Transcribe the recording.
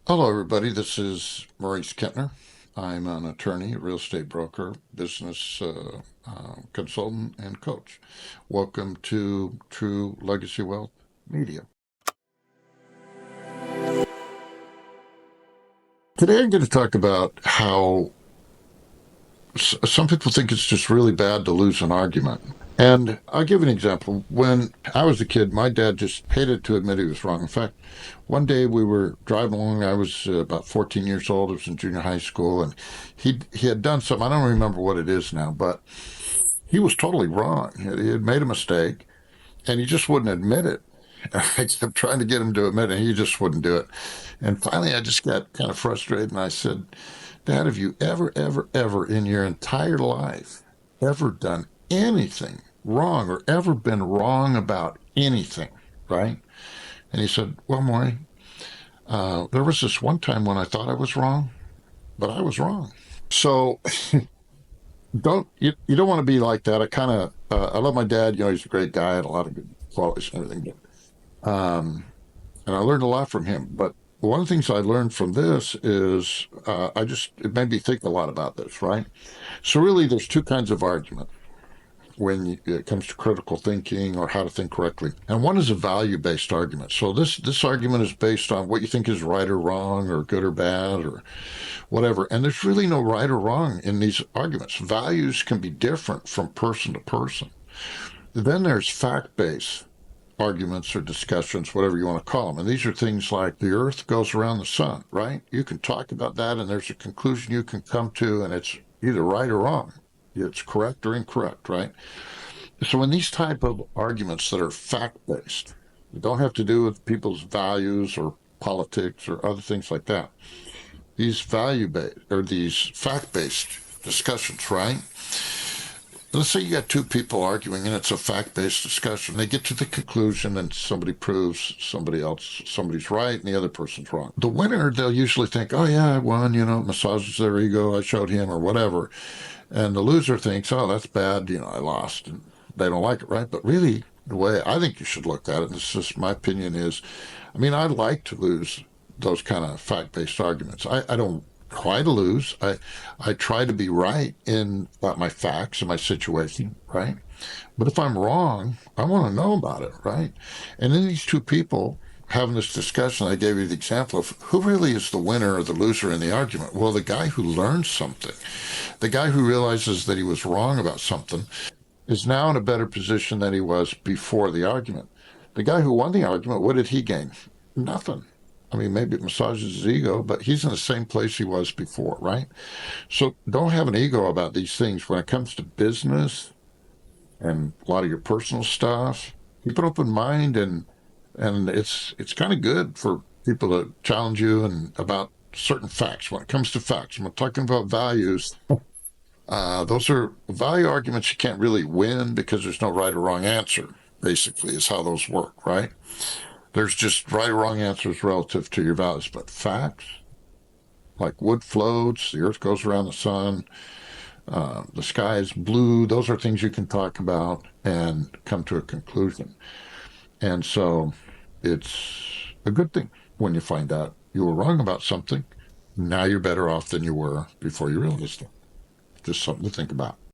Hello, everybody. This is Maurice Kentner. I'm an attorney, a real estate broker, business consultant, and coach. Welcome to True Legacy Wealth Media. Today, I'm going to talk about how some people think it's just really bad to lose an argument. And I'll give an example. When I was a kid, my dad just hated to admit he was wrong. In fact, one day we were driving along. I was about 14 years old. I was in junior high school, and he had done something. I don't remember what it is now, but he was totally wrong. He had made a mistake, and he just wouldn't admit it. I kept trying to get him to admit it, and he just wouldn't do it. And finally, I just got kind of frustrated, and I said, Dad, have you ever in your entire life ever done anything wrong or ever been wrong about anything, right? And he said, Well, Maury, there was this one time when I thought I was wrong, but I was wrong. So you don't want to be like that. I love my dad. He's a great guy, had a lot of good qualities and everything. And I learned a lot from him. But one of the things I learned from this is it made me think a lot about this, right? So really, there's two kinds of argument when it comes to critical thinking or how to think correctly. And one is a value-based argument. So this argument is based on what you think is right or wrong or good or bad or whatever. And there's really no right or wrong in these arguments. Values can be different from person to person. Then there's fact-based arguments or discussions, whatever you want to call them. And these are things like the earth goes around the sun, right? You can talk about that and there's a conclusion you can come to, and it's either right or wrong. It's correct or incorrect, right? So in these type of arguments that are fact-based, they don't have to do with people's values or politics or other things like that. These value-based or these fact-based discussions, right? Let's say you got two people arguing and it's a fact-based discussion. They get to the conclusion and somebody proves somebody's right and the other person's wrong. The winner, they'll usually think, oh yeah, I won, massages their ego, I showed him or whatever. And the loser thinks, oh, that's bad, I lost. And they don't like it, right? But really, the way I think you should look at it, and this is my opinion, is, I like to lose those kind of fact-based arguments. I don't try to lose. I try to be right in about my facts and my situation, right? But if I'm wrong, I want to know about it, right? And then these two people having this discussion, I gave you the example of who really is the winner or the loser in the argument. Well, the guy who learns something, the guy who realizes that he was wrong about something, is now in a better position than he was before the argument. The guy who won the argument, what did he gain? Nothing. Maybe it massages his ego, but he's in the same place he was before, right? So don't have an ego about these things. When it comes to business and a lot of your personal stuff, keep an open mind, and it's kind of good for people to challenge you and about certain facts. When it comes to facts, I'm talking about values. Those are value arguments you can't really win because there's no right or wrong answer, basically, is how those work, right? There's just right or wrong answers relative to your values. But facts, like wood floats, the earth goes around the sun, the sky is blue, those are things you can talk about and come to a conclusion. And so it's a good thing when you find out you were wrong about something. Now you're better off than you were before you realized it. Just something to think about.